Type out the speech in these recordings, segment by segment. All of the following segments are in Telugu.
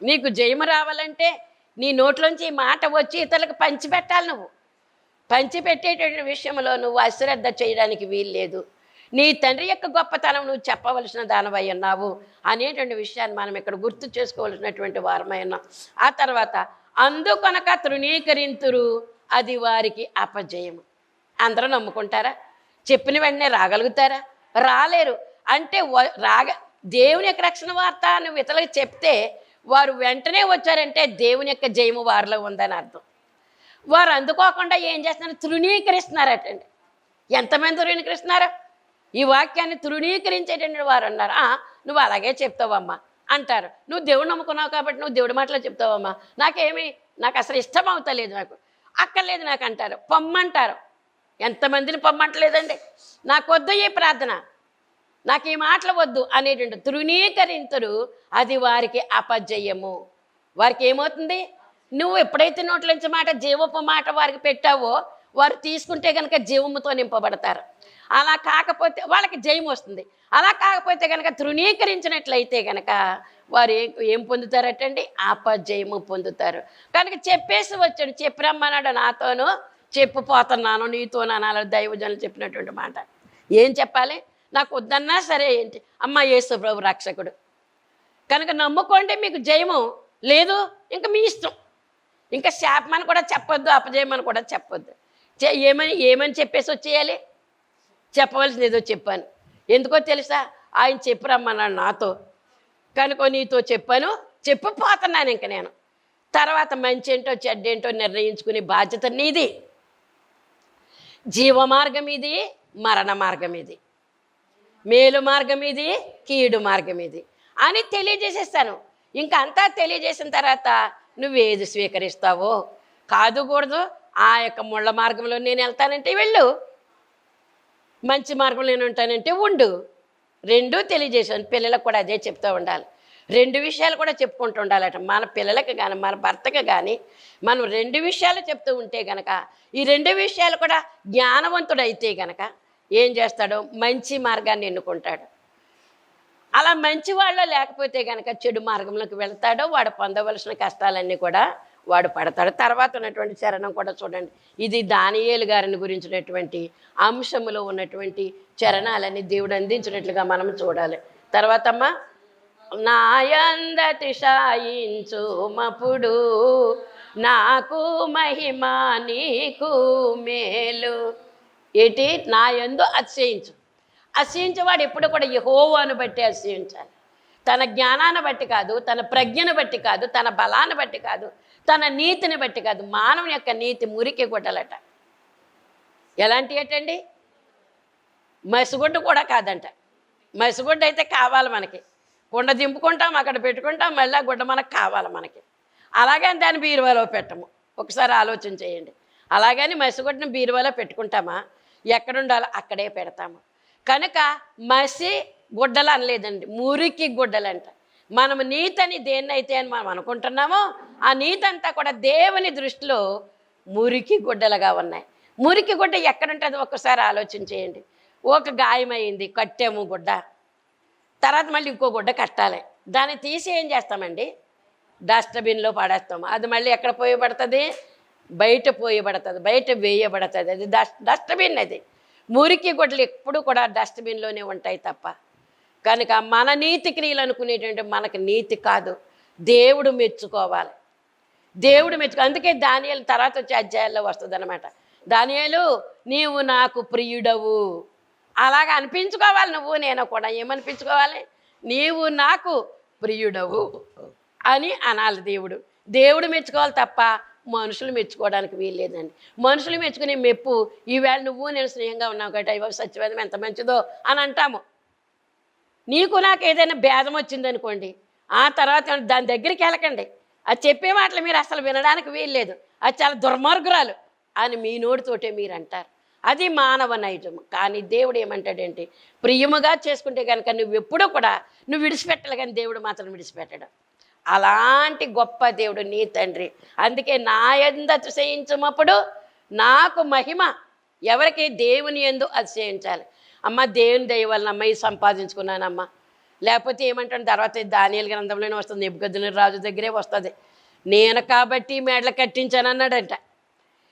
నీకు జయము రావాలంటే నీ నోట్లోంచి ఈ మాట వచ్చి ఇతరులకు పంచిపెట్టాలి. నువ్వు పంచిపెట్టేటువంటి విషయంలో నువ్వు అశ్రద్ధ చేయడానికి వీలు లేదు. నీ తండ్రి యొక్క గొప్పతనం నువ్వు చెప్పవలసిన దానవై ఉన్నావు అనేటువంటి విషయాన్ని మనం ఇక్కడ గుర్తు చేసుకోవలసినటువంటి వారమై ఉన్నాం. ఆ తర్వాత అందుకొనక తృణీకరింతురు, అది వారికి అపజయము. అందరూ నమ్ముకుంటారా? చెప్పిన వెంటనే రాగలుగుతారా? రాలేరు. అంటే దేవుని యొక్క రక్షణ వార్త నువ్వు ఇతరులకు చెప్తే వారు వెంటనే వచ్చారంటే దేవుని యొక్క జయము వారిలో ఉందని అర్థం. వారు అందుకోకుండా ఏం చేస్తున్నారు? తృణీకరిస్తున్నారటండి. ఎంతమంది తృణీకరిస్తున్నారు? ఈ వాక్యాన్ని తృణీకరించేటటువంటి వారు అన్నారు. నువ్వు అలాగే చెప్తావమ్మా అంటారు. నువ్వు దేవుడు నమ్ముకున్నావు కాబట్టి నువ్వు దేవుడి మాటలో చెప్తావమ్మా, నాకు అసలు ఇష్టం అవుతలేదు, నాకు అక్కర్లేదు నాకు అంటారు. పొమ్మంటారు. ఎంతమందిని పొమ్మంటలేదండి? నాకు వద్దు ఈ ప్రార్థన, నాకు ఈ మాటలు వద్దు అనేటువంటి తృణీకరింతురు, అది వారికి అపజయము. వారికి ఏమవుతుంది? నువ్వు ఎప్పుడైతే నోట్లోంచి మాట జీవపు మాట వారికి పెట్టావో వారు తీసుకుంటే కనుక జీవముతో నింపబడతారు. అలా కాకపోతే వాళ్ళకి జయం వస్తుంది. అలా కాకపోతే కనుక తృణీకరించినట్లయితే కనుక వారు ఏం పొందుతారటండి? అపజయము పొందుతారు. కనుక చెప్పేసి వచ్చాడు, చెప్పిరమ్మన్నాడు, నాతోనూ చెప్పిపోతున్నాను నీతోనూ అనాలి దైవజనులు చెప్పినటువంటి మాట. ఏం చెప్పాలి? నాకు వద్దన్నా సరే ఏంటి అమ్మ యేసు ప్రభు రక్షకుడు కనుక నమ్ముకోండి, మీకు జయము లేదు ఇంకా మీ ఇష్టం. ఇంకా శాపమని కూడా చెప్పొద్దు, అపజయమని కూడా చెప్పొద్దు. ఏమని చెప్పేసి వచ్చేయాలి? చెప్పవలసింది ఏదో చెప్పాను. ఎందుకో తెలుసా? ఆయన చెప్పిరమ్మన్నాడు నాతో కనుక నీతో చెప్పాను, చెప్పిపోతున్నాను ఇంక నేను. తర్వాత మంచి ఏంటో చెడ్డేంటో నిర్ణయించుకునే బాధ్యత నీది. జీవ మార్గం ఇది, మరణ మార్గం ఇది, మేలు మార్గం ఇది, కీడు మార్గం ఇది అని తెలియజేసేస్తాను. ఇంకా అంతా తెలియజేసిన తర్వాత నువ్వేది స్వీకరిస్తావో కాదుకూడదు. ఆ యొక్క ముళ్ళ మార్గంలో నేను వెళ్తానంటే వెళ్ళు, మంచి మార్గంలో నేను ఉంటానంటే ఉండు. రెండూ తెలియజేసాను. పిల్లలకు కూడా అదే చెప్తూ ఉండాలి. రెండు విషయాలు కూడా చెప్పుకుంటూ ఉండాలట. మన పిల్లలకు కానీ మన భర్తకు కానీ మనం రెండు విషయాలు చెప్తూ ఉంటే కనుక ఈ రెండు విషయాలు కూడా జ్ఞానవంతుడైతే కనుక ఏం చేస్తాడో మంచి మార్గాన్ని ఎన్నుకుంటాడు. అలా మంచి వాళ్ళు లేకపోతే కనుక చెడు మార్గంలోకి వెళ్తాడో వాడు పొందవలసిన కష్టాలన్నీ కూడా వాడు పడతాడు. తర్వాత ఉన్నటువంటి చరణం కూడా చూడండి. ఇది దానియేలు గారిని గురించినటువంటి అంశములో ఉన్నటువంటి చరణాలన్నీ దేవుడు అందించినట్లుగా మనం చూడాలి. తర్వాత అమ్మ నాయందతిశాయించు మపుడు నాకు మహిమ నీకు మేలు. ఏంటి? నా యందు అతిశయించు. అతిశయించేవాడు ఎప్పుడు కూడా యెహోవాను బట్టి అతిశయించాలి. తన జ్ఞానాన్ని బట్టి కాదు, తన ప్రజ్ఞను బట్టి కాదు, తన బలాన్ని బట్టి కాదు, తన నీతిని బట్టి కాదు. మానవుని యొక్క నీతి మురికి గుడ్డలట. ఎలాంటి ఏంటండి? మసిగుడ్డ కూడా కాదంట. మసిగుడ్డ అయితే కావాలి మనకి, కుండ దింపుకుంటాం, అక్కడ పెట్టుకుంటాం, మళ్ళీ ఆ గుడ్డ మనకు కావాలి మనకి. అలాగని దాన్ని బీరువాలో పెట్టము. ఒకసారి ఆలోచన చేయండి. అలాగని మసిగుడ్డను బీరువాలో పెట్టుకుంటామా? ఎక్కడుండాలో అక్కడే పెడతాము. కనుక మసి గుడ్డలు అనలేదండి, మురికి గుడ్డలంట. మనం నీతని దేన్నైతే అని మనం అనుకుంటున్నామో ఆ నీతి అంతా కూడా దేవుని దృష్టిలో మురికి గుడ్డలుగా ఉన్నాయి. మురికి గుడ్డ ఎక్కడుంటుంది ఒక్కసారి ఆలోచన చేయండి. ఒక గాయమైంది, కట్టాము గుడ్డ, తర్వాత మళ్ళీ ఇంకో గుడ్డ కట్టాలి. దాన్ని తీసి ఏం చేస్తామండి? డస్ట్బిన్లో పడేస్తాము. అది మళ్ళీ ఎక్కడ పోయబడుతుంది? బయట పోయబడుతుంది, బయట వేయబడుతుంది. అది డస్ట్బిన్. అది మురికి గుడ్డలు ఎప్పుడు కూడా డస్ట్బిన్లోనే ఉంటాయి తప్ప. కనుక మన నీతి క్రియలు అనుకునేటువంటి మనకు నీతి కాదు, దేవుడు మెచ్చుకోవాలి. దేవుడు అందుకే దానియేలు తర్వాత వచ్చే అధ్యాయాల్లో వస్తుంది అనమాట. దానియేలు నీవు నాకు ప్రియుడవు అలాగ అనిపించుకోవాలి. నువ్వు నేను కూడా ఏమనిపించుకోవాలి? నీవు నాకు ప్రియుడవు అని అనాలి. దేవుడు మెచ్చుకోవాలి తప్ప మనుషులు మెచ్చుకోవడానికి వీల్లేదండి. మనుషులు మెచ్చుకునే మెప్పు ఈవేళ నువ్వు నేను స్నేహంగా ఉన్నావు కాబట్టి అయ్యో సత్యవేదం ఎంత మంచిదో అని అంటాము. నీకు నాకు ఏదైనా భేదం వచ్చిందనుకోండి, ఆ తర్వాత దాని దగ్గరికి వెళ్ళకండి. అది చెప్పే మాటలు మీరు అసలు వినడానికి వీల్లేదు, అది చాలా దుర్మార్గురాలు అని మీ నోటితోటే మీరు అంటారు. అది మానవ నైజం. కానీ దేవుడు ఏమంటాడంటే ప్రియముగా చేసుకుంటే కనుక నువ్వు ఎప్పుడూ కూడా నువ్వు విడిచిపెట్టాలి, కానీ దేవుడు మాత్రం విడిచిపెట్టడం. అలాంటి గొప్ప దేవుడు నీ తండ్రి. అందుకే నా యందు అతిశయించుమప్పుడు నాకు మహిమ. ఎవరికి? దేవుని యందు అతిశయించాలి. అమ్మ దేవుని దయ వలన అమ్మ ఇది సంపాదించుకున్నానమ్మా, లేకపోతే ఏమంటాడు తర్వాత దానియేలు గ్రంథంలోనే వస్తుంది, నెబుకద్నెజరు రాజు దగ్గరే వస్తుంది. నేను కాబట్టి మేడలు కట్టించాను అన్నాడట.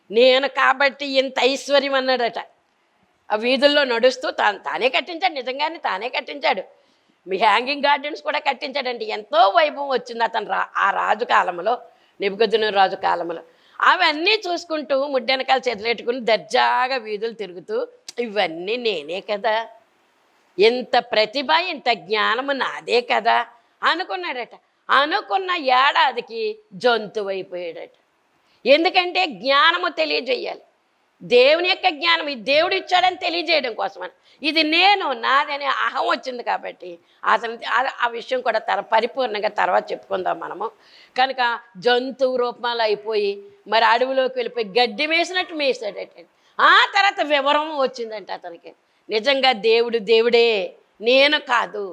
నేను కాబట్టి ఇంత ఐశ్వర్యం అన్నాడట. ఆ వీధుల్లో నడుస్తూ తానే కట్టించాడు, నిజంగానే తానే కట్టించాడు. మీ హ్యాంగింగ్ గార్డెన్స్ కూడా కట్టించాడంటే ఎంతో వైభవం వచ్చింది అతను ఆ రాజు కాలంలో, నెబుకద్నెజరు రాజు కాలంలో. అవన్నీ చూసుకుంటూ ముడ్డెనకాల చేతులెట్టుకుని దర్జాగా వీధులు తిరుగుతూ ఇవన్నీ నేనే కదా, ఇంత ప్రతిభ ఇంత జ్ఞానము నాదే కదా అనుకున్నాడట. అనుకున్న ఏడాదికి జంతువు అయిపోయాడట. ఎందుకంటే జ్ఞానము తెలియజేయాలి, దేవుని యొక్క జ్ఞానం ఇది దేవుడు ఇచ్చాడని తెలియజేయడం కోసమని. ఇది నేను నాదనే అహం వచ్చింది కాబట్టి అతని ఆ విషయం కూడా పరిపూర్ణంగా తర్వాత చెప్పుకుందాం మనము. కనుక జంతువు రూపంలో అయిపోయి మరి అడవిలోకి వెళ్ళిపోయి గడ్డి మేసినట్టు మేసాడట. ఆ తర్వాత వివరం వచ్చిందంట అతనికి, నిజంగా దేవుడు దేవుడే నేను కాదు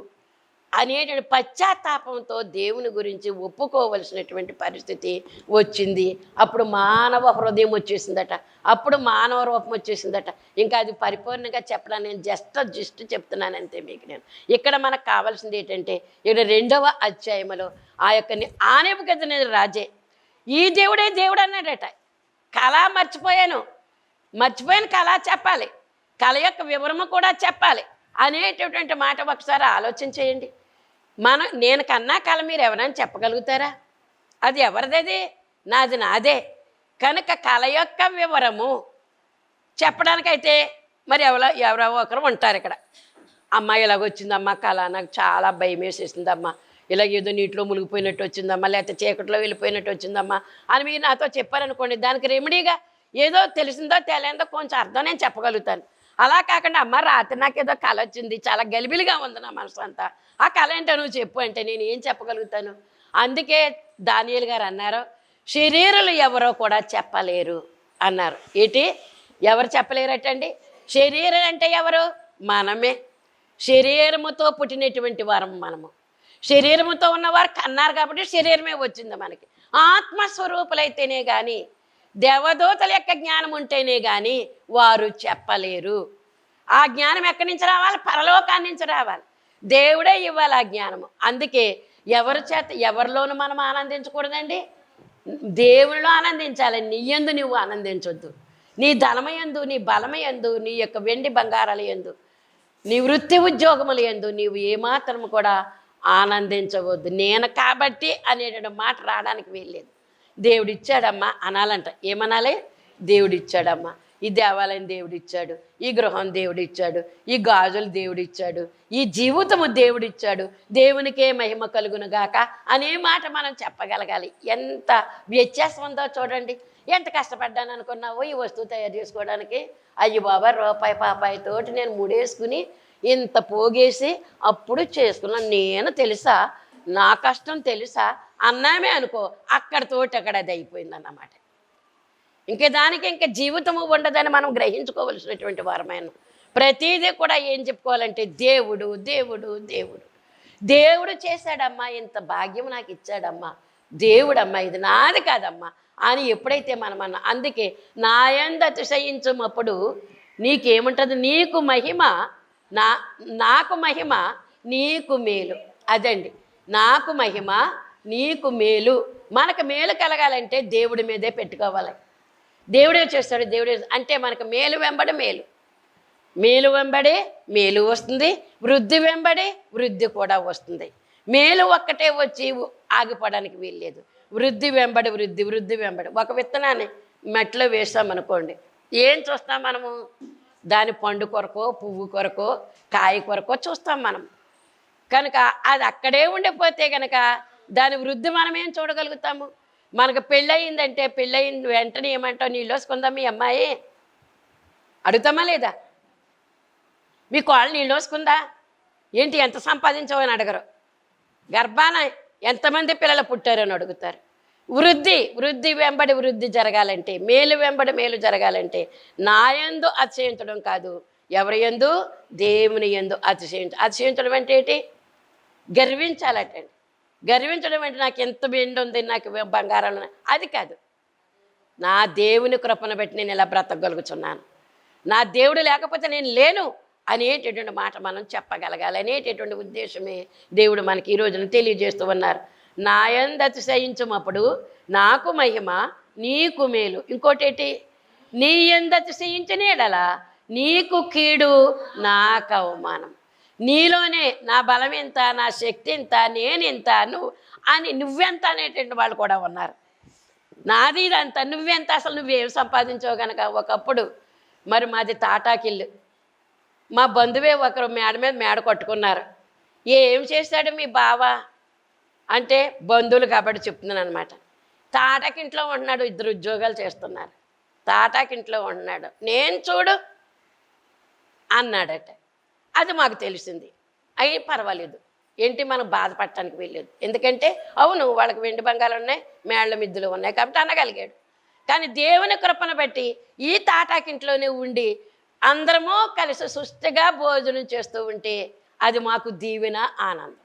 అనేటువంటి పశ్చాత్తాపంతో దేవుని గురించి ఒప్పుకోవలసినటువంటి పరిస్థితి వచ్చింది. అప్పుడు మానవ హృదయం వచ్చేసిందట, అప్పుడు మానవ రూపం వచ్చేసిందట. ఇంకా అది పరిపూర్ణంగా చెప్పడానికి నేను జస్ట్ చెప్తున్నాను అంతే మీకు. నేను ఇక్కడ మనకు కావాల్సింది ఏంటంటే ఇక్కడ 2వ అధ్యాయంలో ఆ యొక్క నెబుకద్నెజరు రాజే ఈ దేవుడే దేవుడు అన్నాడట. కళ మర్చిపోయాను కళ చెప్పాలి, కళ యొక్క వివరము కూడా చెప్పాలి అనేటటువంటి మాట ఒకసారి ఆలోచన చేయండి. నేను కన్నా కళ మీరు ఎవరైనా చెప్పగలుగుతారా? అది ఎవరిది? నాదే. కనుక కళ యొక్క వివరము చెప్పడానికైతే మరి ఎవరో ఒకరు ఉంటారు ఇక్కడ. అమ్మ ఇలాగొచ్చిందమ్మా కళ, నాకు చాలా భయం వేసేసిందమ్మా, ఇలాగ ఏదో నీటిలో మునిగిపోయినట్టు వచ్చిందమ్మా, లేకపోతే చీకట్లో వెళ్ళిపోయినట్టు వచ్చిందమ్మా అని మీరు నాతో చెప్పారనుకోండి, దానికి రెమెడీగా ఏదో తెలిసిందో తెలియందో కొంచెం అర్థం నేను చెప్పగలుగుతాను. అలా కాకుండా అమ్మ రాత్రి నాకేదో కళ వచ్చింది, చాలా గలిబిలిగా ఉంది నా మనసు అంతా, ఆ కళ ఏంటో నువ్వు చెప్పు అంటే నేను ఏం చెప్పగలుగుతాను? అందుకే దానియేలు గారు అన్నారు, శరీరులు ఎవరో కూడా చెప్పలేరు అన్నారు. ఎవరు చెప్పలేరటండి? శరీరం అంటే ఎవరు? మనమే. శరీరముతో పుట్టినటువంటి వారం మనము. శరీరముతో ఉన్నవారు కన్నారు కాబట్టి శరీరమే వచ్చింది మనకి. ఆత్మస్వరూపులైతేనే కానీ, దేవదూతల యొక్క జ్ఞానం ఉంటేనే కానీ వారు చెప్పలేరు. ఆ జ్ఞానం ఎక్కడి నుంచి రావాలి? పరలోకాన్ని నుంచి రావాలి. దేవుడే ఇవ్వాలి ఆ జ్ఞానము. అందుకే ఎవరిలోనూ మనం ఆనందించకూడదండి, దేవునిలో ఆనందించాలి. నీ యందు నువ్వు ఆనందించొద్దు. నీ ధనమయందు, నీ బలమయందు, నీ యొక్క వెండి బంగారాల యందు, నీ వృత్తి ఉద్యోగముల యందు నీవు ఏమాత్రము కూడా ఆనందించవద్దు. నేను కాబట్టి అనేటువంటి మాట రావడానికి వీల్లేదు. దేవుడిచ్చాడమ్మా అనాలంట. ఏమనాలి? దేవుడిచ్చాడమ్మా, ఈ దేవాలయం దేవుడిచ్చాడు, ఈ గృహం దేవుడిచ్చాడు, ఈ గాజులు దేవుడిచ్చాడు, ఈ జీవితము దేవుడిచ్చాడు, దేవునికే మహిమ కలుగునుగాక అనే మాట మనం చెప్పగలగాలి. ఎంత వ్యత్యాసం ఉందో చూడండి. ఎంత కష్టపడ్డాను అనుకున్నావో ఈ వస్తువు తయారు చేసుకోవడానికి. అయ్యి బాబా రూపాయితోటి నేను ముడేసుకుని ఇంత పోగేసి అప్పుడు చేసుకున్నాను. నేను తెలుసా, నా కష్టం తెలుసా అన్నామే అనుకో, అక్కడితోటి అక్కడ అది అయిపోయిందన్నమాట. ఇంకా జీవితము ఉండదని మనం గ్రహించుకోవలసినటువంటి వారమైన ప్రతిదీ కూడా ఏం చెప్పుకోవాలంటే దేవుడు దేవుడు దేవుడు దేవుడు చేశాడమ్మా, ఇంత భాగ్యం నాకు ఇచ్చాడమ్మా, దేవుడమ్మా, ఇది నాది కాదమ్మా అని ఎప్పుడైతే మనం అన్నా. అందుకే నాయందు అతిశయించుమప్పుడు నీకేముంటుంది? నీకు మహిమ, నాకు మహిమ, నీకు మేలు. అదండి, నాకు మహిమ, నీకు మేలు. మనకు మేలు కలగాలంటే దేవుడి మీదే పెట్టుకోవాలి. దేవుడే చేస్తాడు. దేవుడే అంటే మనకు మేలు వెంబడి మేలు, మేలు వెంబడి మేలు వస్తుంది, వృద్ధి వెంబడి వృద్ధి కూడా వస్తుంది. మేలు ఒక్కటే వచ్చి ఆగిపోవడానికి వీల్లేదు. వృద్ధి వెంబడి వృద్ధి, వృద్ధి వెంబడి. ఒక విత్తనాన్ని మెట్లో వేసామనుకోండి, ఏం చూస్తాం మనము? దాని పండు కొరకో, పువ్వు కొరకో, కాయ కొరకో చూస్తాం మనం. కనుక అది అక్కడే ఉండిపోతే కనుక దాని వృద్ధి మనం ఏం చూడగలుగుతాము? మనకు పెళ్ళయిందంటే పెళ్ళయిన వెంటనే ఏమంటావు? నీళ్ళు వేసుకుందాం మీ అమ్మాయి అడుగుతామా లేదా? మీ కోళ్ళ నీళ్ళు వేసుకుందా ఏంటి, ఎంత సంపాదించావు అని అడగరు. గర్భాన ఎంతమంది పిల్లలు పుట్టారని అడుగుతారు. వృద్ధి వెంబడి వృద్ధి జరగాలంటే, మేలు వెంబడి మేలు జరగాలంటే నాయందు అతిశయించడం కాదు, ఎవరి యందు? దేవుని యందు అతిశయించడం అంటే ఏంటి? గర్వించాలటండి. గర్వించడం అంటే నాకు ఎంత వెండి ఉంది, నాకు బంగారం, అది కాదు. నా దేవుని కృపను బట్టి నేను ఇలా బ్రతకగలుగుతున్నాను, నా దేవుడు లేకపోతే నేను లేను అనేటటువంటి మాట మనం చెప్పగలగాలి అనేటటువంటి ఉద్దేశమే దేవుడు మనకి ఈ రోజున తెలియజేస్తూ ఉన్నారు. నా యందు అతిశయించుమప్పుడు నాకు మహిమ నీకు మేలు. ఇంకోటి, నీ యందు అతిశయించిన యెడల నీకు కీడు నాకు అవమానం. నీలోనే నా బలం ఎంత, నా శక్తి ఎంత, నేనెంత, నువ్వెంత అనేటువంటి వాళ్ళు కూడా ఉన్నారు. నాది ఇదంతా, నువ్వెంత, అసలు నువ్వేం సంపాదించావు కనుక. ఒకప్పుడు మరి మాది తాటాకిల్లు, మా బంధువే ఒకరు మేడ మీద మేడ కట్టుకున్నారు. ఏం చేశాడు మీ బావ అంటే, బంధువులు కాబట్టి చెప్తున్నాను అనమాట. తాటాకింట్లో ఉంటున్నాడు, 2 ఉద్యోగాలు చేస్తున్నారు, తాటాకింట్లో ఉంటున్నాడు. నేను చూడు అన్నాడట. అది మాకు తెలిసింది. అవి పర్వాలేదు, ఏంటి మనం బాధపడటానికి వెళ్ళలేదు. ఎందుకంటే అవును వాళ్ళకి వెండి బంగాలు ఉన్నాయి, మేళ్ళ మిద్దులు ఉన్నాయి కాబట్టి అనగలిగాడు. కానీ దేవుని కృపను బట్టి ఈ తాటాకింట్లోనే ఉండి అందరము కలిసి సుష్టిగా భోజనం చేస్తూ ఉంటే అది మాకు దీవెన, ఆనందం,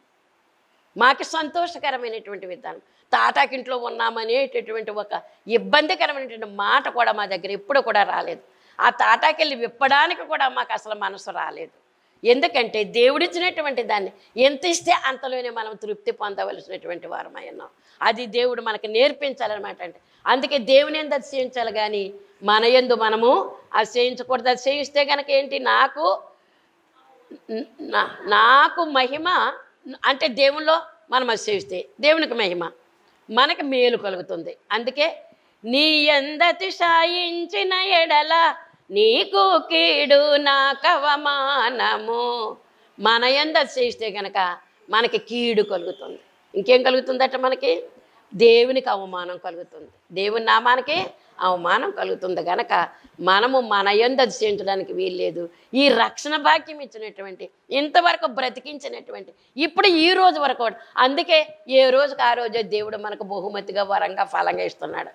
మాకు సంతోషకరమైనటువంటి విధానం. తాటాకింట్లో ఉన్నామనేటటువంటి ఒక ఇబ్బందికరమైనటువంటి మాట కూడా మా దగ్గర ఎప్పుడు కూడా రాలేదు. ఆ తాటాకెళ్ళి విప్పడానికి కూడా మాకు అసలు మనసు రాలేదు. ఎందుకంటే దేవుడిచ్చినటువంటి దాన్ని ఎంత ఇస్తే అంతలోనే మనం తృప్తి పొందవలసినటువంటి వారమై ఉన్నాం. అది దేవుడు మనకు నేర్పించాలన్నమాట. అంటే అందుకే దేవుని ఎందు అతిశయించాలి కానీ మన యందు మనము అతిశయించకూడదు. అతిశయిస్తే కనుక ఏంటి, నాకు మహిమ అంటే దేవుల్లో మనం అతిశయిస్తే దేవునికి మహిమ, మనకు మేలు కలుగుతుంది. అందుకే నీ యందు అతిశయించిన యెడల నీకు కీడు నాకు అవమానము. మన యందు అతిశయిస్తే కనుక మనకి కీడు కలుగుతుంది. ఇంకేం కలుగుతుందట, మనకి దేవునికి అవమానం కలుగుతుంది, దేవుని నామానికి అవమానం కలుగుతుంది. కనుక మనము మన యందు అతిశయించడానికి వీల్లేదు. ఈ రక్షణ భాగ్యం ఇచ్చినటువంటి, ఇంతవరకు బ్రతికించినటువంటి, ఇప్పుడు ఈ రోజు వరకు, అందుకే ఏ రోజుకి ఆ రోజే దేవుడు మనకు బహుమతిగా, వరంగా, ఫలంగా ఇస్తున్నాడు.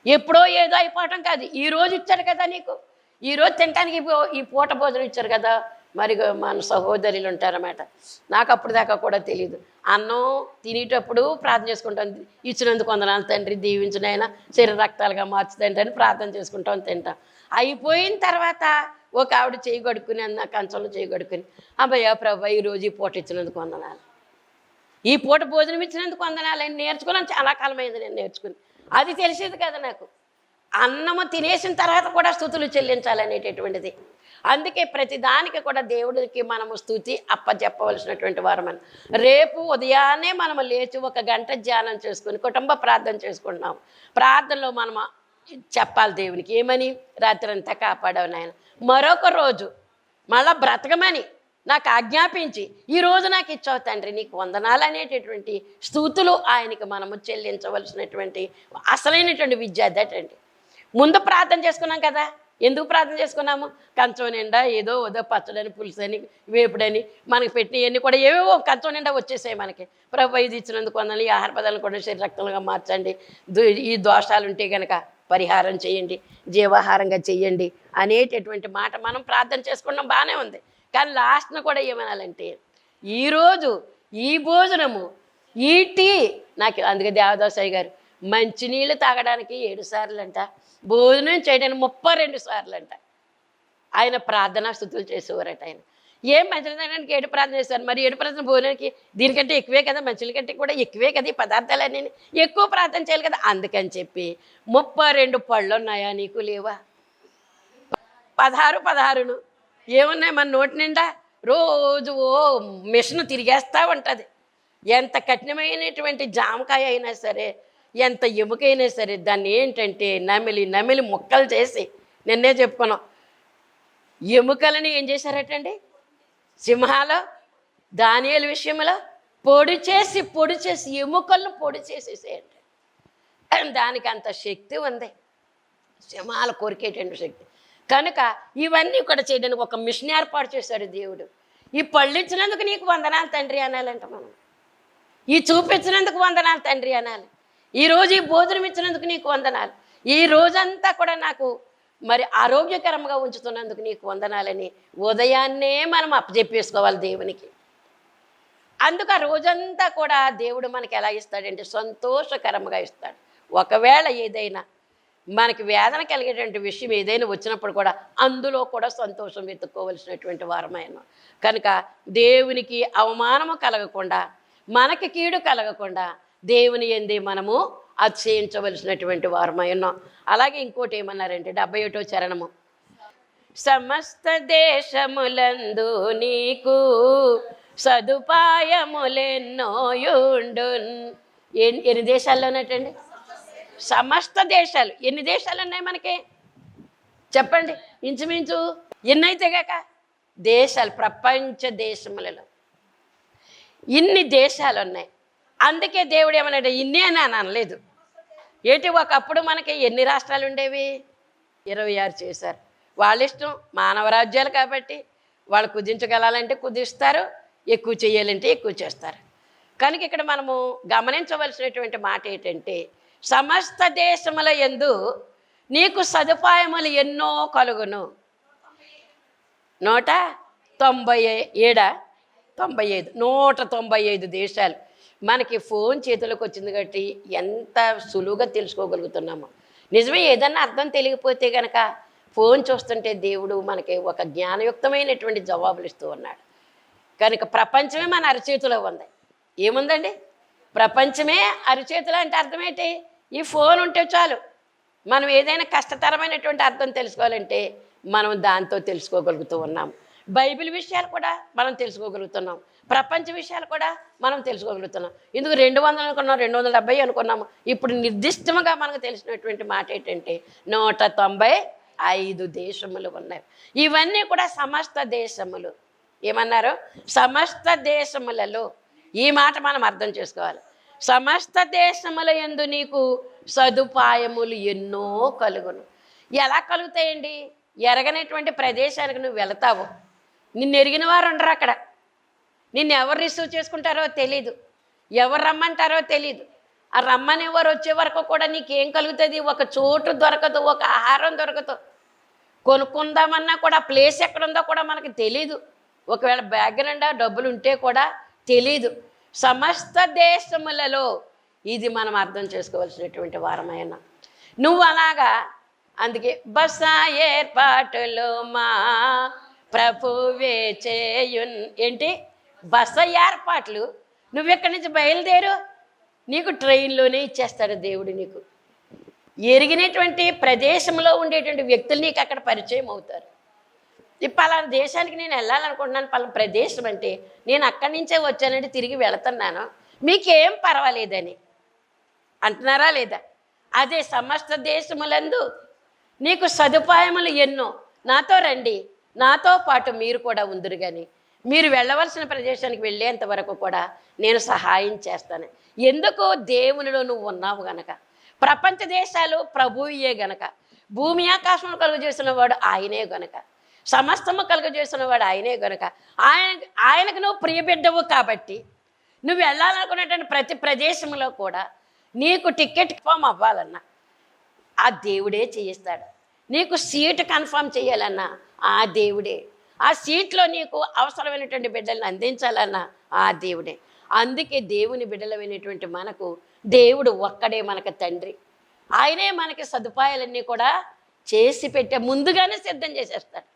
ఎప్పుడో ఏదో అయిపోవటం కాదు, ఈరోజు ఇచ్చాడు కదా నీకు. ఈరోజు తినడానికి ఈ పూట భోజనం ఇచ్చారు కదా. మరి మన సహోదరులు ఉంటారన్నమాట, నాకు అప్పుడు దాకా కూడా తెలియదు. అన్నం తినేటప్పుడు ప్రార్థన చేసుకుంటాం, ఇచ్చినందుకు వందనాలు తండ్రి, దీవించినైనా శరీర రక్తాలుగా మార్చుతండి అని ప్రార్థన చేసుకుంటాం, తింటాం. అయిపోయిన తర్వాత ఒక ఆవిడ చేయి కడుక్కుని, అన్న కంచంలో చేయి కడుక్కుని, అబ్బయ్యా ప్రభా ఈరోజు ఈ పూట ఇచ్చినందుకు వందనాలు, ఈ పూట భోజనం ఇచ్చినందుకు వందనాలు అని నేర్చుకున్నాను. చాలా కాలమైంది నేను నేర్చుకుని. అది తెలిసేది కదా నాకు. అన్నము తినేసిన తర్వాత కూడా స్తుతులు చెల్లించాలనేటటువంటిది. అందుకే ప్రతిదానికి కూడా దేవుడికి మనము స్తుతి అప్పచెప్పవలసినటువంటి వారమని. రేపు ఉదయాన్నే మనము లేచి 1 గంట ధ్యానం చేసుకుని కుటుంబ ప్రార్థన చేసుకుంటున్నాం. ప్రార్థనలో మనము చెప్పాలి దేవునికి ఏమని, రాత్రంతా కాపాడావు నాయన, మరొక రోజు మళ్ళా బ్రతకమని నాకు ఆజ్ఞాపించి ఈరోజు నాకు ఇచ్చావు తండ్రి, నీకు వందనాలు అనేటటువంటి స్తుతులు ఆయనకి మనము చెల్లించవలసినటువంటి అసలైనటువంటి విద్య అదటండి. ముందు ప్రార్థన చేసుకున్నాం కదా. ఎందుకు ప్రార్థన చేసుకున్నాము, కంచం నిండా ఏదో పచ్చడని, పులుసని, వేపుడని మనకి పెట్టినవన్నీ కూడా ఏవేవో కంచం నిండా వచ్చేసాయి మనకి. ప్రభు ఇది ఇచ్చినందుకు వందనాలు, ఈ ఆహార పదాలను కూడా శరీరక్తంగా మార్చండి, ఈ దోషాలు ఉంటే కనుక పరిహారం చేయండి, జీవాహారంగా చెయ్యండి అనేటటువంటి మాట మనం ప్రార్థన చేసుకున్నాం, బాగానే ఉంది. కానీ లాస్ట్ను కూడా ఏమనాలంటే ఈరోజు ఈ భోజనము, ఈ టీ నాకు, అందుకే దేవదాసయ్య గారు మంచినీళ్ళు తాగడానికి 7 సార్లు అంట, భోజనం చేయడానికి 32 సార్లు అంట. ఆయన ప్రార్థనా స్తుతులు చేసేవారట. ఆయన ఏం మంచినీళ్ళు తాగడానికి 7 ప్రార్థన చేశారు, మరి 7 ప్రార్థన భోజనానికి దీనికంటే ఎక్కువే కదా, మంచినీళ్ళ కంటే కూడా ఎక్కువే కదా, ఈ పదార్థాలన్నీ ఎక్కువ ప్రార్థన చేయాలి కదా. అందుకని చెప్పి 32 పళ్ళు ఉన్నాయా నీకు, లేవా? 16 ఏమున్నాయి మన నోటి నిండా, రోజు మిషన్ తిరిగేస్తూ ఉంటుంది. ఎంత కఠినమైనటువంటి జామకాయ అయినా సరే, ఎంత ఎముకైనా సరే, దాన్ని ఏంటంటే నమిలి ముక్కలు చేసి, నిన్నే చెప్పుకున్నాం, ఎముకలని ఏం చేశారటండి, సింహాలు దానియేలు విషయంలో పొడి చేసి ఎముకలను పొడి చేసేసేయండి. దానికి అంత శక్తి ఉంది, సింహాలు కొరికేటువంటి శక్తి. కనుక ఇవన్నీ కూడా చేయడానికి ఒక మిషన్ ఏర్పాటు చేశాడు దేవుడు. ఈ పళ్ళు ఇచ్చినందుకు నీకు వందనాలు తండ్రి అనాలంట మనం, ఈ చూపించినందుకు వందనాలు తండ్రి అనాలి, ఈరోజు ఈ భోజనం ఇచ్చినందుకు నీకు వందనాలు, ఈ రోజంతా కూడా నాకు మరి ఆరోగ్యకరంగా ఉంచుతున్నందుకు నీకు వందనాలని ఉదయాన్నే మనం అప్పచెప్పేసుకోవాలి దేవునికి. అందుకు ఆ రోజంతా కూడా దేవుడు మనకి ఎలా ఇస్తాడంటే సంతోషకరంగా ఇస్తాడు. ఒకవేళ ఏదైనా మనకి వేదన కలిగేటువంటి విషయం ఏదైనా వచ్చినప్పుడు కూడా అందులో కూడా సంతోషం వెతుక్కోవలసినటువంటి వారమైన కనుక దేవునికి అవమానము కలగకుండా మనకి కీడు కలగకుండా దేవుని యందే మనము అతిశయించవలసినటువంటి వారమై ఉన్నాం. అలాగే ఇంకోటి ఏమన్నారంటే 71వ చరణము, సమస్త దేశములందు నీకు సదుపాయములెన్నోయుండున్. ఎన్ని దేశాల్లో ఉన్నట్టండి? సమస్త దేశాలు. ఎన్ని దేశాలు ఉన్నాయి మనకి చెప్పండి? ఇంచుమించు ఎన్నైతే కాక దేశాలు, ప్రపంచ దేశములలో ఇన్ని దేశాలు ఉన్నాయి. అందుకే దేవుడు ఏమన్నాడు, ఇన్నే అని అనలేదు. ఏంటి, ఒకప్పుడు మనకి ఎన్ని రాష్ట్రాలు ఉండేవి? 26 చేశారు. వాళ్ళ ఇష్టం, మానవ రాజ్యాలు కాబట్టి వాళ్ళు కుదించగలాలంటే కుదిస్తారు, ఎక్కువ చేయాలంటే ఎక్కువ చేస్తారు. కనుక ఇక్కడ మనము గమనించవలసినటువంటి మాట ఏంటంటే, సమస్త దేశముల యందు నీకు సదుపాయములు ఎన్నో కలుగును. 197 95 195 దేశాలు. మనకి ఫోన్ చేతులకు వచ్చింది కాబట్టి ఎంత సులువుగా తెలుసుకోగలుగుతున్నాము. నిజమే, ఏదన్నా అర్థం తెలియకపోతే కనుక ఫోన్ చూస్తుంటే దేవుడు మనకి ఒక జ్ఞానయుక్తమైనటువంటి జవాబులు ఇస్తూ ఉన్నాడు. కనుక ప్రపంచమే మన అరచేతిలో ఉంది. ఏముందండి? ప్రపంచమే అరచేతిలో అంటే అర్థం ఏంటి? ఈ ఫోన్ ఉంటే చాలు. మనం ఏదైనా కష్టతరమైనటువంటి అర్థం తెలుసుకోవాలంటే మనం దాంతో తెలుసుకోగలుగుతూ ఉన్నాం. బైబిల్ విషయాలు కూడా మనం తెలుసుకోగలుగుతున్నాం, ప్రపంచ విషయాలు కూడా మనం తెలుసుకోగలుగుతున్నాం. ఇందుకు 200 అనుకున్నాం, 270 అనుకున్నాము. ఇప్పుడు నిర్దిష్టంగా మనకు తెలిసినటువంటి మాట ఏంటంటే 195 దేశములు ఉన్నాయి. ఇవన్నీ కూడా సమస్త దేశములు. ఏమన్నారు? సమస్త దేశములలో. ఈ మాట మనం అర్థం చేసుకోవాలి. సమస్త దేశముల యందు నీకు సదుపాయములు ఎన్నో కలుగును. ఎలా కలుగుతాయండి? ఎరగనటువంటి ప్రదేశానికి నువ్వు వెళతావు, నిన్ను ఎరిగిన వారు ఉండరు అక్కడ. నిన్ను ఎవరు రిసీవ్ చేసుకుంటారో తెలీదు, ఎవరు రమ్మంటారో తెలీదు. ఆ రమ్మనేవారు వచ్చే వరకు కూడా నీకేం కలుగుతుంది? ఒక చోటు దొరకదు, ఒక ఆహారం దొరకదు. కొనుక్కుందామన్నా కూడా ప్లేస్ ఎక్కడుందో కూడా మనకు తెలీదు. ఒకవేళ బ్యాగ్ నిండా డబ్బులు ఉంటే కూడా తెలీదు. సమస్త దేశములలో ఇది మనం అర్థం చేసుకోవాల్సినటువంటి వారమైన నువ్వు అలాగా. అందుకే బస ఏర్పాటులో మా ప్రభువే చేయున్. ఏంటి? బస ఏర్పాట్లు. నువ్వు ఎక్కడి నుంచి బయలుదేరు, నీకు ట్రైన్లోనే ఇచ్చేస్తాడు దేవుడు. నీకు ఎరిగినటువంటి ప్రదేశంలో ఉండేటువంటి వ్యక్తులు నీకు అక్కడ పరిచయం అవుతారు. ఈ పలానా దేశానికి నేను వెళ్ళాలనుకుంటున్నాను, పలానా ప్రదేశం అంటే నేను అక్కడి నుంచే వచ్చానంటే తిరిగి వెళుతున్నాను, మీకేం పర్వాలేదని అంటున్నారా లేదా? అదే సమస్త దేశములందు నీకు సదుపాయములు ఎన్నో. నాతో రండి, నాతో పాటు మీరు కూడా ఉందురు. కానీ మీరు వెళ్ళవలసిన ప్రదేశానికి వెళ్ళేంత వరకు కూడా నేను సహాయం చేస్తాను. ఎందుకు? దేవునిలో నువ్వు ఉన్నావు గనక. ప్రపంచ దేశాలు ప్రభువే గనక, భూమి ఆకాశం కలుగజేసిన వాడు ఆయనే గనక, సమస్తము కలుగజేసిన వాడు ఆయనే గనక, ఆయనకు నువ్వు ప్రియబిడ్డవు కాబట్టి నువ్వు వెళ్ళాలనుకున్నటువంటి ప్రతి ప్రదేశంలో కూడా నీకు టికెట్ కన్ఫామ్ అవ్వాలన్నా ఆ దేవుడే చేయిస్తాడు. నీకు సీటు కన్ఫామ్ చేయాలన్నా ఆ దేవుడే. ఆ సీట్లో నీకు అవసరమైనటువంటి బిడ్డలను అందించాలన్నా ఆ దేవుడే. అందుకే దేవుని బిడ్డలమైనటువంటి మనకు దేవుడు ఒక్కడే మనకు తండ్రి. ఆయనే మనకి సదుపాయాలన్నీ కూడా చేసి పెట్టే ముందుగానే సిద్ధం చేసేస్తాడు.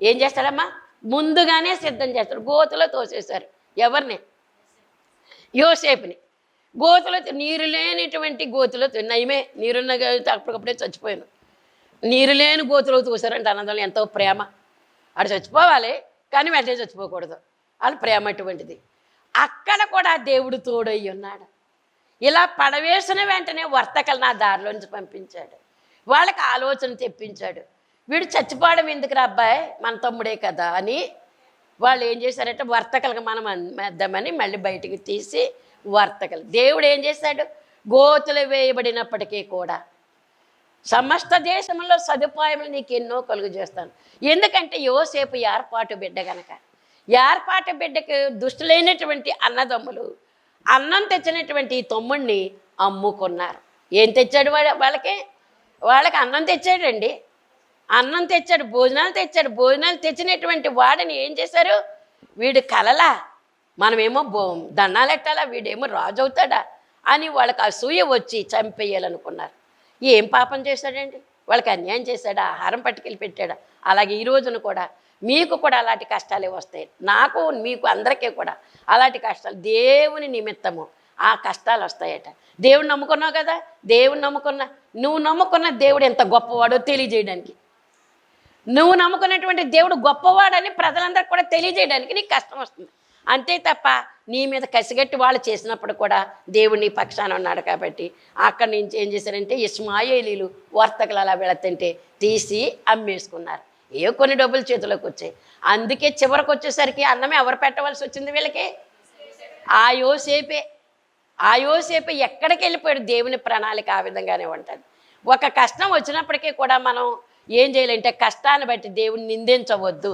ఏం చేస్తాడమ్మా? ముందుగానే సిద్ధం చేస్తాడు. గోతులో తోసేశారు ఎవరిని? యోసేపుని. గోతులో, నీరు లేనిటువంటి గోతులో, నయమే నీరున్న అప్పటికప్పుడే చచ్చిపోయాను, నీరు లేని గోతులో తోసారంటే అన్నదాలు ఎంతో ప్రేమ. ఆడు చచ్చిపోవాలి కానీ వెంటనే చచ్చిపోకూడదు, వాళ్ళ ప్రేమ అటువంటిది. అక్కడ కూడా దేవుడు తోడయ్యి ఉన్నాడు. ఇలా పడవేసిన వెంటనే వర్తకలు నా దారిలోంచి పంపించాడు, వాళ్ళకి ఆలోచన తెప్పించాడు. వీడు చచ్చిపోవడం ఎందుకురా అబ్బాయి, మన తమ్ముడే కదా అని వాళ్ళు ఏం చేశారంటే వర్తకలకు మనం మెద్దామని మళ్ళీ బయటికి తీసి వర్తకలు. దేవుడు ఏం చేశాడు? గోతులు వేయబడినప్పటికీ కూడా సమస్త దేశంలో సదుపాయములు నీకు ఎన్నో కలుగు చేస్తాను. ఎందుకంటే యోసేపు ఏర్పాటు బిడ్డ గనక. ఏర్పాటు బిడ్డకు దుష్టులైనటువంటి అన్నదమ్ములు అన్నం తెచ్చినటువంటి తమ్ముడిని అమ్ముకున్నారు. ఏం తెచ్చాడు వాళ్ళకి అన్నం తెచ్చాడండి. అన్నం తెచ్చాడు, భోజనాలు తెచ్చాడు. భోజనాలు తెచ్చినటువంటి వాడిని ఏం చేశారు? వీడు కలలా, మనమేమో దండాలు ఎట్టాలా, వీడేమో రాజు అవుతాడా అని వాళ్ళకి అసూయ వచ్చి చంపేయాలనుకున్నారు. ఏం పాపం చేశాడండి? వాళ్ళకి అన్యాయం చేశాడా? ఆహారం పట్టుకెళ్ళి పెట్టాడా? అలాగే ఈ రోజున కూడా మీకు కూడా అలాంటి కష్టాలే వస్తాయి. నాకు మీకు అందరికీ కూడా అలాంటి కష్టాలు దేవుని నిమిత్తము ఆ కష్టాలు వస్తాయట. దేవుని నమ్ముకున్నావు కదా, దేవుని నువ్వు నమ్ముకున్న దేవుడు ఎంత గొప్పవాడో తెలియజేయడానికి, నువ్వు నమ్ముకున్నటువంటి దేవుడు గొప్పవాడని ప్రజలందరికీ కూడా తెలియజేయడానికి నీకు కష్టం వస్తుంది. అంతే తప్ప నీ మీద కసిగట్టి వాళ్ళు చేసినప్పుడు కూడా దేవుడు నీ పక్షాన ఉన్నాడు. కాబట్టి అక్కడి నుంచి ఏం చేశారంటే ఇష్మాయేలీలు వర్తకులు అలా వెళుతుంటే తీసి అమ్మేసుకున్నారు. కొన్ని డబ్బులు చేతిలోకి వచ్చాయి. అందుకే చివరికి వచ్చేసరికి అన్నమే ఎవరు పెట్టవలసి వచ్చింది వీళ్ళకి? ఆ యోసేపే ఎక్కడికి వెళ్ళిపోయాడు? దేవుని ప్రణాళిక ఆ విధంగానే ఉంటుంది. ఒక కష్టం వచ్చినప్పటికీ కూడా మనం ఏం చేయాలంటే కష్టాన్ని బట్టి దేవుని నిందించవద్దు.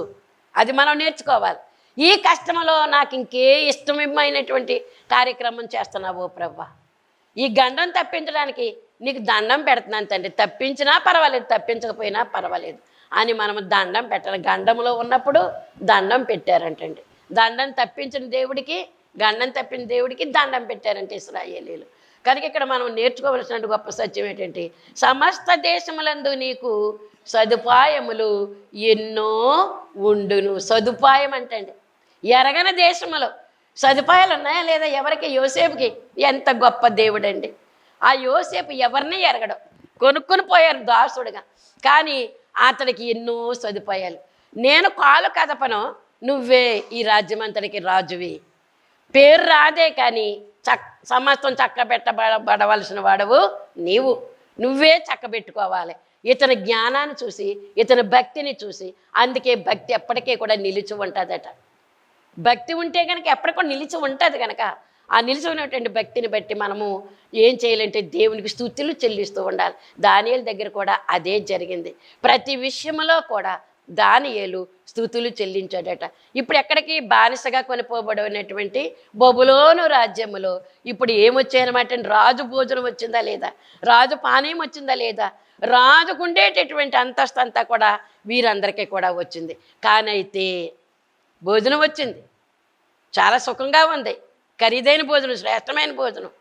అది మనం నేర్చుకోవాలి. ఈ కష్టంలో నాకు ఇంకే ఇష్టమైనటువంటి కార్యక్రమం చేస్తున్నావు ప్రభువా, ఈ గండం తప్పించడానికి నీకు దండం పెడుతున్నాను తండ్రి, తప్పించినా పర్వాలేదు తప్పించకపోయినా పర్వాలేదు అని మనము దండం పెట్టాలి. గండంలో ఉన్నప్పుడు దండం పెట్టారంటండి. గండం తప్పించిన దేవుడికి దండం పెట్టారంటే ఇశ్రాయేలీలు. కనుక ఇక్కడ మనం నేర్చుకోవలసిన గొప్ప సత్యం ఏంటంటే సమస్త దేశములందు నీకు సదుపాయములు ఎన్నో ఉండును. సదుపాయం అంటండి, ఎరగని దేశంలో సదుపాయాలు ఉన్నాయా లేదా? ఎవరికి? యోసేపుకి. ఎంత గొప్ప దేవుడండి! ఆ యోసేపు ఎవరిని ఎరగడం, కొనుక్కొని పోయారు దాసుడుగా, కానీ అతడికి ఎన్నో సదుపాయాలు. నేను కాలు కదపను, నువ్వే ఈ రాజ్యం అంతటికి రాజువి. పేరు రాదే కానీ సమస్తం చక్కబెట్టబడవలసిన వాడవు నువ్వే చక్కబెట్టుకోవాలి. ఇతని జ్ఞానాన్ని చూసి, ఇతని భక్తిని చూసి, అందుకే భక్తి ఎప్పటికీ కూడా నిలిచి ఉంటుందట. భక్తి ఉంటే కనుక ఎప్పటికీ కూడా నిలిచి ఉంటుంది. కనుక ఆ నిలిచి ఉన్నటువంటి భక్తిని బట్టి మనము ఏం చేయాలంటే దేవునికి స్తుతులు చెల్లిస్తూ ఉండాలి. దానియేలు దగ్గర కూడా అదే జరిగింది. ప్రతి విషయంలో కూడా దానియేలు స్తుతులు చెల్లించాడట. ఇప్పుడు ఎక్కడికి? బానిసగా కొనిపోబడినటువంటి బబులోను రాజ్యములో ఇప్పుడు ఏమొచ్చాయన్నమాట? రాజు భోజనం వచ్చిందా లేదా, రాజు పానీయం వచ్చిందా లేదా, రాజుకు ఉండేటటువంటి అంతస్తు అంతా కూడా వీరందరికీ కూడా వచ్చింది. కానీ అయితే భోజనం వచ్చింది, చాలా సుఖంగా ఉంది, ఖరీదైన భోజనం, శ్రేష్టమైన భోజనం,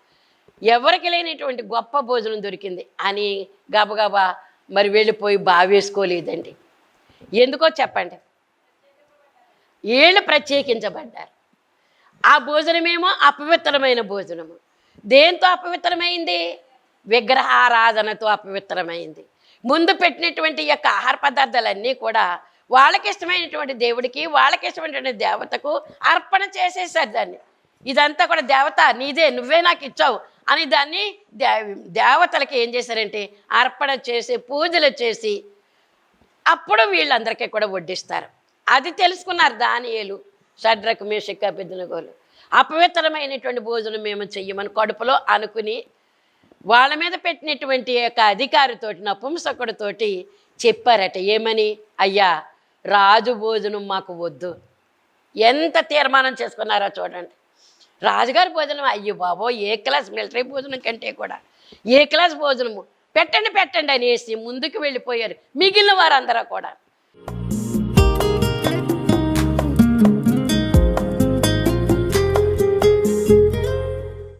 ఎవరికి లేనిటువంటి గొప్ప భోజనం దొరికింది అని గబగబా మరి వెళ్ళిపోయి బావేసుకోలేదండి. ఎందుకో చెప్పండి? వీళ్ళు ప్రత్యేకించబడ్డారు. ఆ భోజనమేమో అపవిత్రమైన భోజనము. దేంతో అపవిత్రమైంది? విగ్రహారాధనతో అపవిత్రమైంది. ముందు పెట్టినటువంటి యొక్క ఆహార పదార్థాలన్నీ కూడా వాళ్ళకి ఇష్టమైనటువంటి దేవుడికి, వాళ్ళకి ఇష్టమైనటువంటి దేవతకు అర్పణ చేసేసారు దాన్ని. ఇదంతా కూడా దేవత నీదే, నువ్వే నాకు ఇచ్చావు అని దాన్ని దేవతలకి ఏం చేశారంటే అర్పణ చేసి పూజలు చేసి అప్పుడు వీళ్ళందరికీ కూడా వడ్డిస్తారు. అది తెలుసుకున్నారు దానియేలు, షడ్రకు, మేషకు, అబేద్నెగోలు. అపవిత్రమైనటువంటి భోజనం మేము చెయ్యమని కడుపులో అనుకుని వాళ్ళ మీద పెట్టినటువంటి యొక్క అధికారితోటి, నపుంసకుడితోటి చెప్పారట. ఏమని? అయ్యా, రాజు భోజనం మాకు వద్దు. ఎంత తీర్మానం చేసుకున్నారో చూడండి. రాజుగారి భోజనం, అయ్యో బాబో, ఏ క్లాస్ మిలిటరీ భోజనం కంటే కూడా ఏ క్లాస్ భోజనము పెట్టండి అనేసి ముందుకు వెళ్ళిపోయారు మిగిలిన వారందరూ కూడా.